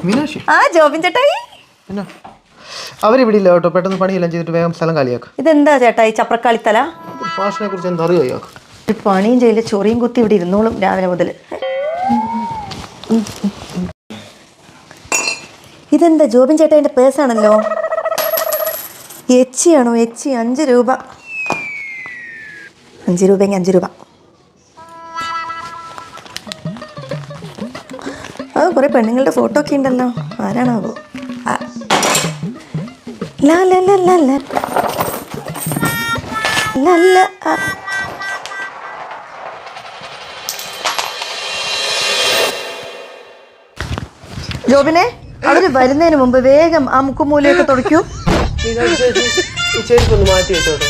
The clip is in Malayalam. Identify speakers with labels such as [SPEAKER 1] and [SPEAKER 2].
[SPEAKER 1] മീനാക്ഷി
[SPEAKER 2] ജോബിൻ ചേട്ടായി
[SPEAKER 1] അവരിവിടെ ഇല്ല കേട്ടോ. പെട്ടെന്ന് പണിയെല്ലാം ചെയ്തിട്ട് വേഗം സ്ഥലം കാലിയാക്കും.
[SPEAKER 2] ഇതെന്താ ചേട്ടായി ചപ്രക്കാളിത്തല?
[SPEAKER 1] ഭാഷനെ കുറിച്ച് എന്താ അറിയോ?
[SPEAKER 2] ഒരു പണിയും ചെയ്യില്ല, ചൊറിയും കുത്തി ഇവിടെ ഇരുന്നോളും രാവിലെ മുതൽ. ഇതെന്താ ജോബിൻ ചേട്ടായിൻ്റെ പേഴ്സാണല്ലോ. എച്ചിയാണോ? എച്ചി 5 രൂപ. 5 രൂപയെങ്കിൽ 5 രൂപ. അത് കുറേ പെണ്ണുങ്ങളുടെ ഫോട്ടോ ഒക്കെ ഉണ്ടല്ലോ. ആരാണാവോ? ജോബിനെ, അവര് വരുന്നതിന് മുമ്പ് വേഗം ആ മുക്കുമൂലയൊക്കെ തുടയ്ക്കൂ.
[SPEAKER 1] മാറ്റി വെച്ചോട്ടെ.